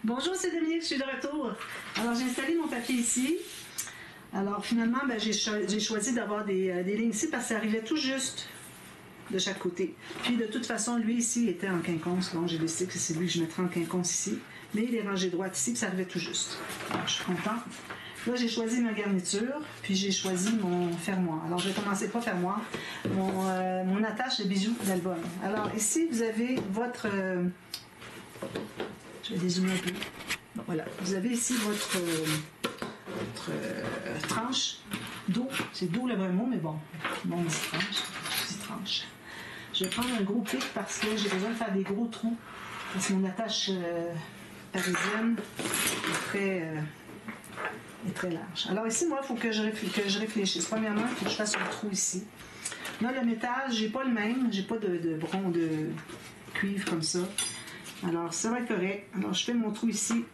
Bonjour, c'est Dominique, je suis de retour. Alors, j'ai installé mon papier ici. Alors, finalement, ben, j'ai choisi d'avoir des lignes ici parce que ça arrivait tout juste de chaque côté. Puis, de toute façon, lui ici était en quinconce, donc j'ai décidé que c'est lui que je mettrais en quinconce ici. Mais il est rangé droit ici, puis ça arrivait tout juste. Alors, je suis contente. Là, j'ai choisi ma garniture, puis j'ai choisi mon fermoir. Alors, je vais commencer pas fermoir, mon attache de bijoux d'album. Alors, ici, vous avez votre... je vais dézoomer un peu. Bon, voilà. Vous avez ici votre tranche d'eau. C'est d'eau le vrai mot, mais bon, on dit tranche. C'est tranche. Je vais prendre un gros pic parce que j'ai besoin de faire des gros trous. Parce que mon attache parisienne est très large. Alors ici, moi, il faut que je réfléchisse. Premièrement, il faut que je fasse un trou ici. Là, le métal, j'ai pas le même. J'ai pas de bron de cuivre comme ça. Alors, ça va être correct. Alors, je fais mon trou ici.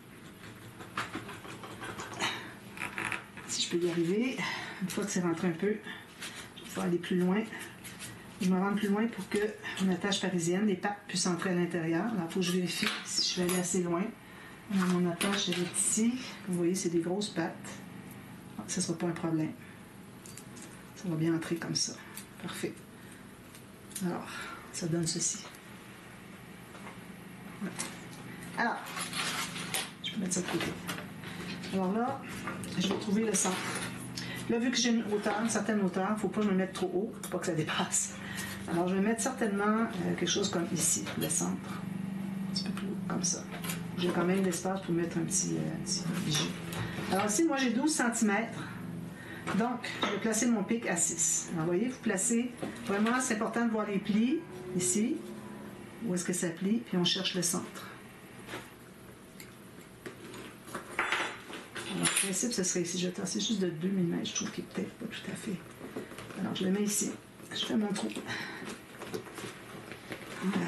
Si je peux y arriver. Une fois que c'est rentré un peu, je vais pouvoir aller plus loin. Je me rends plus loin pour que mon attache parisienne, les pattes puissent entrer à l'intérieur. Alors, il faut que je vérifie si je vais aller assez loin. Alors, mon attache, elle est ici. Vous voyez, c'est des grosses pattes. Ça ne sera pas un problème. Ça va bien entrer comme ça. Parfait. Alors, ça donne ceci. Voilà. Alors, je peux mettre ça de côté. Alors là, je vais trouver le centre. Là, vu que j'ai une hauteur, une certaine hauteur, il ne faut pas me mettre trop haut, pour pas que ça dépasse. Alors, je vais mettre certainement quelque chose comme ici, le centre. Un petit peu plus haut, comme ça. J'ai quand même l'espace pour mettre un petit bijou. Alors ici, moi, j'ai 12 cm. Donc, je vais placer mon pic à 6. Alors, vous voyez, vous placez... Vraiment, c'est important de voir les plis, ici. Où est-ce que ça plie? Puis on cherche le centre. Alors, le principe, ce serait ici. Je vais tasser juste de 2 mm. Je trouve qu'il est peut-être pas tout à fait. Alors, je le mets ici. Je fais mon trou. Voilà.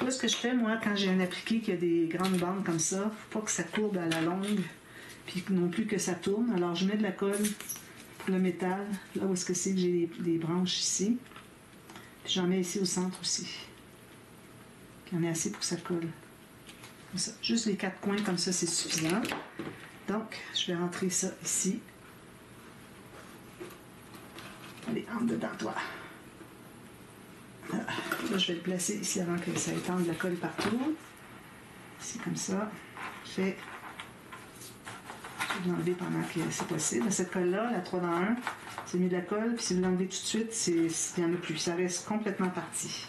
Là, ce que je fais, moi, quand j'ai un appliqué qui a des grandes bandes comme ça, faut pas que ça courbe à la longue, puis non plus que ça tourne. Alors, je mets de la colle pour le métal. Là où est-ce que c'est que j'ai des branches ici. Puis j'en mets ici au centre aussi. Puis il y en a assez pour que ça colle. Comme ça. Juste les 4 coins comme ça, c'est suffisant. Donc, je vais rentrer ça ici. Allez, entre dedans, toi. Voilà. Là, je vais le placer ici avant que ça étende la colle partout. Ici, comme ça. Je vais l'enlever pendant que c'est possible. Cette colle-là, la 3 dans 1, c'est mieux de la colle. Puis si vous l'enlevez tout de suite, il n'y en a plus. Ça reste complètement parti.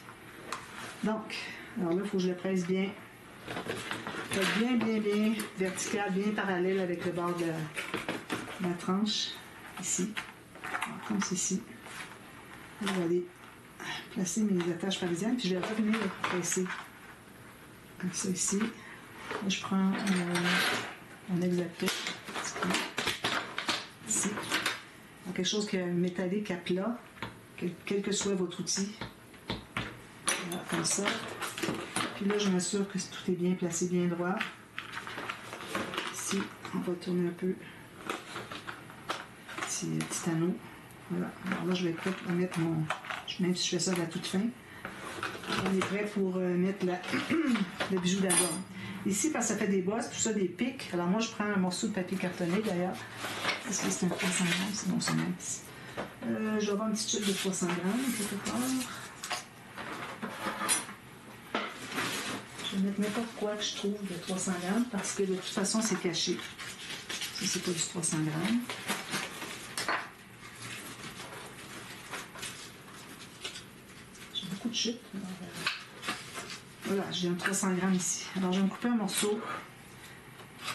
Donc, alors là, il faut que je le presse bien. Bien vertical, bien parallèle avec le bord de la tranche. Ici. Alors, comme ceci. Je vais aller placer mes attaches parisiennes, puis je vais revenir presser. Comme ça ici. Là, je prends mon exacteur. Ici. Donc, quelque chose qui est métallique à plat, quel que soit votre outil. Voilà, comme ça. Puis là, je m'assure que tout est bien placé, bien droit. Ici, on va tourner un peu. Petit anneau. Voilà. Alors là, je vais être prête à mettre mon... Même si je fais ça à la toute fin. On est prêt pour mettre le bijou d'abord. Ici, parce que ça fait des bosses, tout ça, des pics. Alors moi, je prends un morceau de papier cartonné, d'ailleurs. Est-ce que c'est un 300 grammes? C'est bon, c'est mince. Je vais avoir un petit tube de 300 grammes, quelque part. Je vais mettre n'importe quoi que je trouve de 300 grammes, parce que de toute façon, c'est caché. Ça, c'est pas du 300 grammes. J'ai beaucoup de chutes. Voilà, j'ai un 300 grammes ici. Alors, je vais me couper un morceau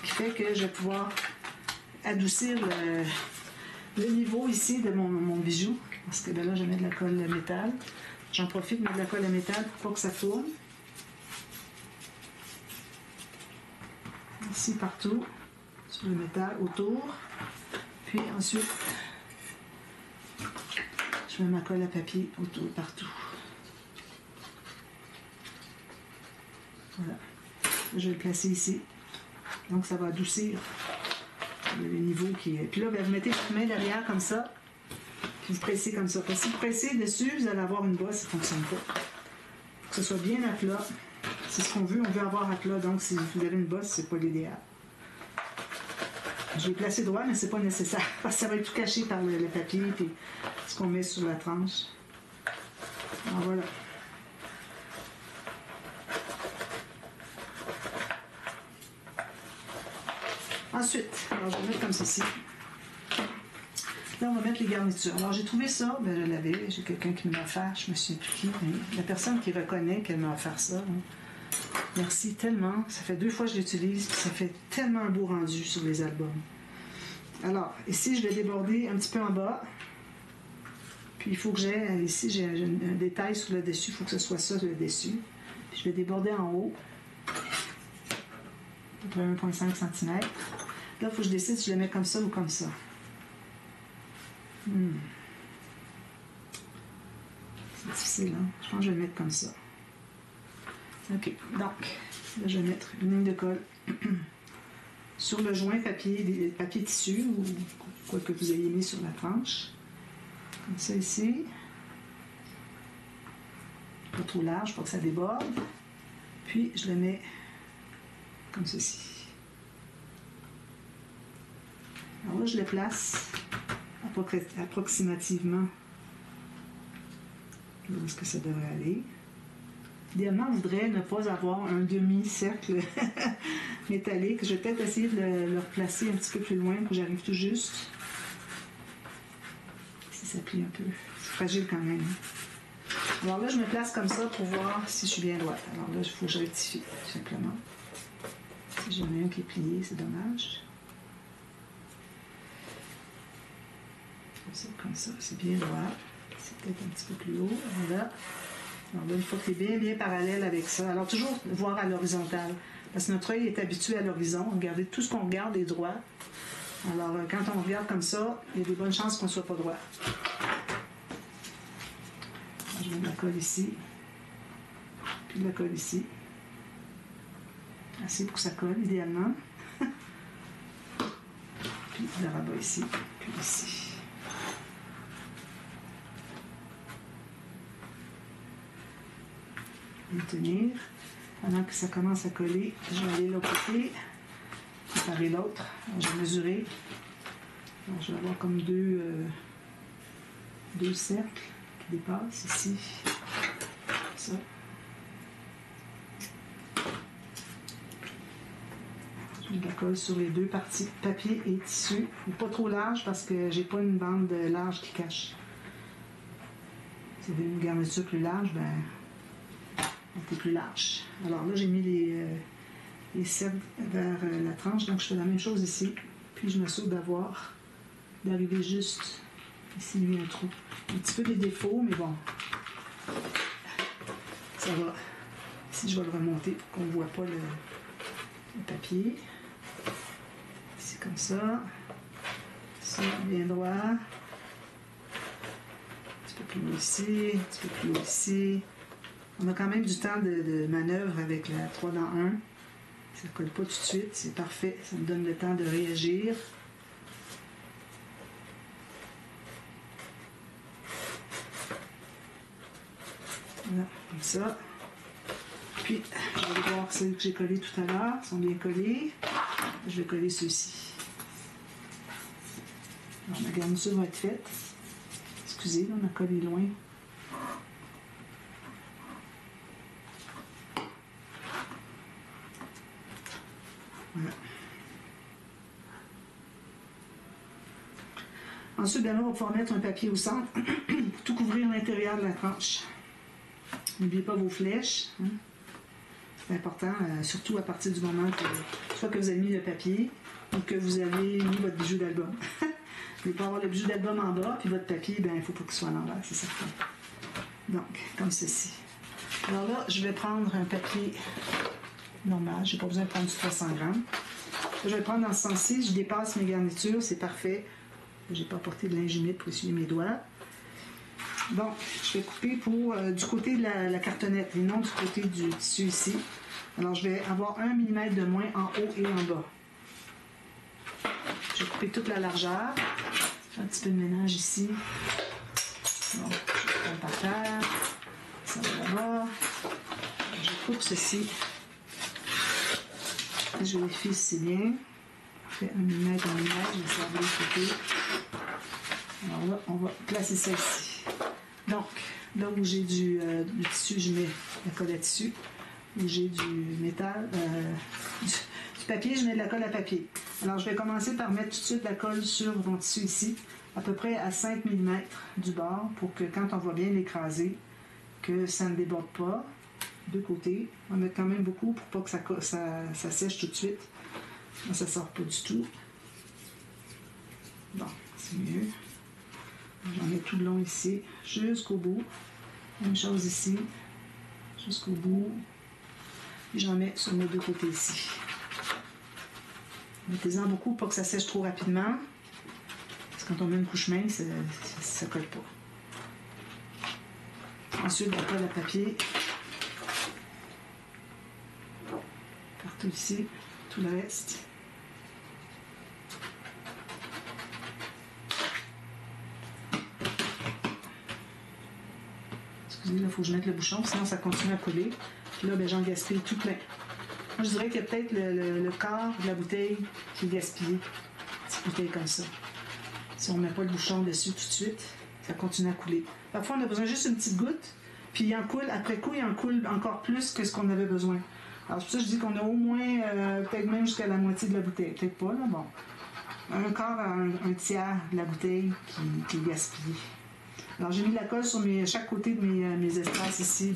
qui fait que je vais pouvoir adoucir le niveau ici de mon bijou. Parce que là, je mets de la colle à métal. J'en profite de mettre de la colle à métal pour pas que ça tourne. Ici, partout, sur le métal, autour. Puis ensuite, je mets ma colle à papier autour, partout. Voilà. Je vais le placer ici. Donc, ça va adoucir le niveau qui est. Puis là, vous mettez votre main derrière comme ça. Puis vous pressez comme ça. Parce que si vous pressez dessus, vous allez avoir une bosse, ça ne fonctionne pas. Il faut que ce soit bien à plat. C'est ce qu'on veut. On veut avoir à plat. Donc, si vous avez une bosse, c'est pas l'idéal. Je l'ai placé droit, mais c'est pas nécessaire. Parce que ça va être tout caché par le papier et ce qu'on met sur la tranche. Alors, voilà. Ensuite, alors je vais mettre comme ceci. Là, on va mettre les garnitures. Alors, j'ai trouvé ça, ben, je l'avais, j'ai quelqu'un qui me l'a offert, je me souviens plus qui. La personne qui reconnaît qu'elle m'a offert ça. Hein. Merci tellement. Ça fait 2 fois que je l'utilise, puis ça fait tellement un beau rendu sur les albums. Alors, ici, je vais déborder un petit peu en bas. Puis, il faut que j'ai, ici, j'ai un détail sur le dessus, il faut que ce soit ça, le dessus. Puis, je vais déborder en haut. À peu près 1,5 cm. Là, il faut que je décide si je le mets comme ça ou comme ça. C'est difficile, hein? Je pense que je vais le mettre comme ça. OK. Donc, là, je vais mettre une ligne de colle sur le joint papier tissu ou quoi que vous ayez mis sur la tranche. Comme ça ici. Pas trop large pour que ça déborde. Puis, je le mets comme ceci. Alors là, je le place approximativement où est-ce que ça devrait aller. Idéalement, on voudrait ne pas avoir un demi-cercle métallique. Je vais peut-être essayer de le replacer un petit peu plus loin pour que j'arrive tout juste. Si ça plie un peu. C'est fragile quand même. Alors là, je me place comme ça pour voir si je suis bien droite. Alors là, il faut que je rectifie, tout simplement. Si j'en ai un qui est plié, c'est dommage. Comme ça, c'est bien droit. C'est peut-être un petit peu plus haut. Voilà. Alors là, une fois que tu es bien parallèle avec ça. Alors, toujours voir à l'horizontale. Parce que notre œil est habitué à l'horizon. Regardez, tout ce qu'on regarde est droit. Alors, quand on regarde comme ça, il y a des bonnes chances qu'on ne soit pas droit. Alors, je mets de la colle ici. Puis de la colle ici. Assez pour que ça colle, idéalement. Puis de la rabat ici. Puis ici. Tenir. Pendant que ça commence à coller, je vais aller de l'autre côté, préparer l'autre. Je vais mesurer. Alors, je vais avoir comme deux cercles qui dépassent ici. Ça. Je mets de la colle sur les deux parties, papier et tissu. Pas trop large parce que j'ai pas une bande large qui cache. Si vous avez une garniture plus large, ben un peu plus large. Alors là, j'ai mis les cercles vers la tranche, donc je fais la même chose ici. Puis je m'assure d'arriver juste ici, il y a un trou. Un petit peu des défauts, mais bon, ça va. Ici, je vais le remonter pour qu'on ne voit pas le papier. C'est comme ça. Ça, bien droit. Un petit peu plus haut ici, un petit peu plus haut ici. On a quand même du temps de manœuvre avec la 3 dans 1. Ça ne colle pas tout de suite, c'est parfait. Ça me donne le temps de réagir. Voilà, comme ça. Puis, je vais aller voir celles que j'ai collées tout à l'heure. Elles sont bien collées. Je vais coller ceux-ci. Alors, ma garniture va être faite. Excusez, on a collé loin. Voilà. Ensuite, bien là, on va pouvoir mettre un papier au centre pour tout couvrir l'intérieur de la tranche. N'oubliez pas vos flèches. Hein. C'est important, surtout à partir du moment soit que vous avez mis le papier ou que vous avez mis votre bijou d'album. Vous pouvez avoir le bijou d'album en bas, puis votre papier, ben, il ne faut pas qu'il soit à l'envers, c'est certain. Donc, comme ceci. Alors là, je vais prendre un papier normal, je n'ai pas besoin de prendre du 300 grammes. Je vais le prendre dans ce sens-ci, je dépasse mes garnitures, c'est parfait. Je n'ai pas apporté de linge humide pour essuyer mes doigts. Donc, je vais couper du côté de la cartonnette et non du côté du tissu ici. Alors, je vais avoir 1 mm de moins en haut et en bas. Je vais couper toute la largeur. Je fais un petit peu de ménage ici. Donc, je prends par terre. Ça va là-bas. Je coupe ceci. Je vérifie si c'est bien. Je fais 1 mm, 1 mm, je vais servir de côté. Alors là, on va placer ça ici. Donc, là où j'ai du tissu, je mets la colle à tissu. Où j'ai du métal, du papier, je mets de la colle à papier. Alors, je vais commencer par mettre tout de suite la colle sur mon tissu ici, à peu près à 5 mm du bord, pour que quand on va bien l'écraser, que ça ne déborde pas. De côté. On va mettre quand même beaucoup pour pas que ça sèche tout de suite. Là, ça ne sort pas du tout. Bon, c'est mieux. J'en mets tout le long ici, jusqu'au bout. Même chose ici, jusqu'au bout. Et j'en mets sur mes deux côtés ici. Mettez-en beaucoup pour que ça sèche trop rapidement. Parce que quand on met une couche mince, ça ne colle pas. Ensuite, la colle à papier. Partout ici, tout le reste. Excusez, là, il faut que je mette le bouchon, sinon ça continue à coller. Puis là, ben, j'en gaspille tout plein. Moi, je dirais qu'il y a peut-être le quart de la bouteille qui est gaspillé. Une petite bouteille comme ça. Si on ne met pas le bouchon dessus tout de suite, ça continue à couler. Parfois, on a besoin juste une petite goutte, puis il en coule, après coup, il en coule encore plus que ce qu'on avait besoin. Alors, c'est pour ça que je dis qu'on a au moins, peut-être même jusqu'à la moitié de la bouteille. Peut-être pas, là, bon. Un quart à un tiers de la bouteille qui est gaspillée. Alors, j'ai mis de la colle sur chaque côté de mes espaces ici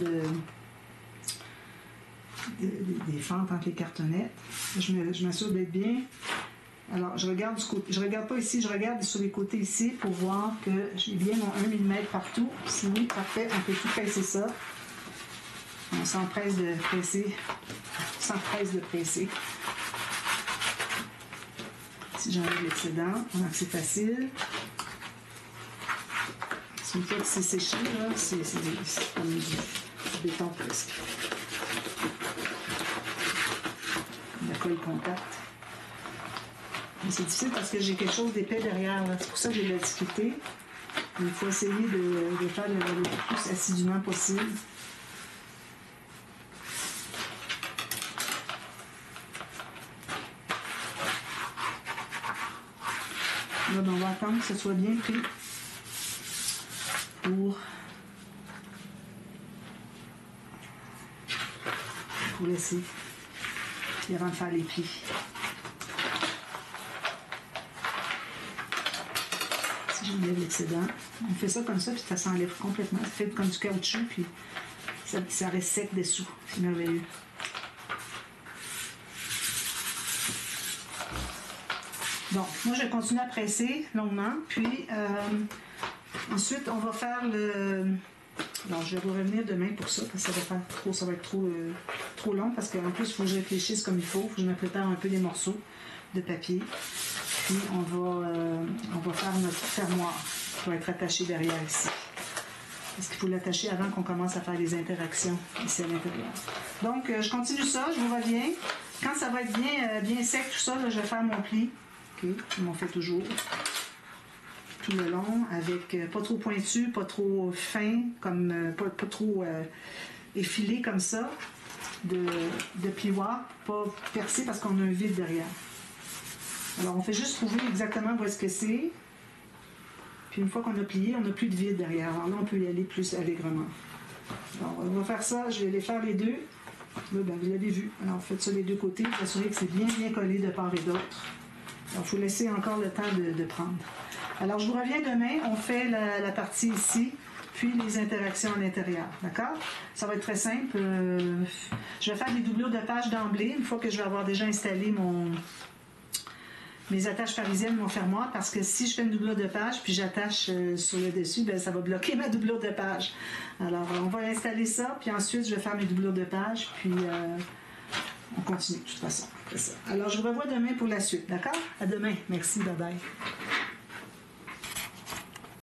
des fentes entre les cartonnettes. Je m'assure d'être bien. Alors, je regarde du côté. Je regarde pas ici, je regarde sur les côtés ici pour voir que j'ai bien mon 1 mm partout. Si oui, parfait, on peut tout presser ça. On s'empresse de presser. Si j'enlève l'excédent, donc c'est facile. Une fois que c'est séché, là, c'est comme du béton presque. La colle contact. Mais c'est difficile parce que j'ai quelque chose d'épais derrière. C'est pour ça que j'ai de la difficulté. Il faut essayer de faire le plus assidûment possible. Là, ben, on va attendre que ce soit bien pris pour laisser, puis avant de faire les plis. Si j'enlève l'excédent, on fait ça comme ça, puis ça s'enlève complètement. Ça fait comme du caoutchouc, puis ça reste sec dessous. C'est merveilleux. Donc, moi, je continue à presser longuement, puis ensuite, on va faire le... Alors, je vais vous revenir demain pour ça, parce que ça va être trop long, parce qu'en plus, il faut que je réfléchisse comme il faut. Il faut que je me prépare un peu des morceaux de papier. Puis, on va faire notre fermoir qui va être attaché derrière ici. Parce qu'il faut l'attacher avant qu'on commence à faire les interactions ici à l'intérieur. Donc, je continue ça, je vous reviens. Quand ça va être bien sec, tout ça, là, je vais faire mon pli. OK, comme on fait toujours. Tout le long, avec pas trop pointu, pas trop fin, comme pas trop effilé comme ça, de plioir, pas percé parce qu'on a un vide derrière. Alors, on fait juste trouver exactement où est-ce que c'est. Puis une fois qu'on a plié, on n'a plus de vide derrière. Alors là, on peut y aller plus allègrement. Alors, on va faire ça, je vais les faire les deux. Là, ben, vous l'avez vu. Alors, faites ça les deux côtés, pour assurer que c'est bien collé de part et d'autre. Alors, il faut laisser encore le temps de prendre. Alors, je vous reviens demain. On fait la partie ici, puis les interactions à l'intérieur. D'accord? Ça va être très simple. Je vais faire des doublures de page d'emblée, une fois que je vais avoir déjà installé mes attaches parisiennes, mon fermoir, parce que si je fais une doublure de page, puis j'attache sur le dessus, ben, ça va bloquer ma doublure de page. Alors, on va installer ça, puis ensuite, je vais faire mes doublures de page, puis on continue de toute façon. Alors, je vous revois demain pour la suite. D'accord? À demain. Merci. Bye bye.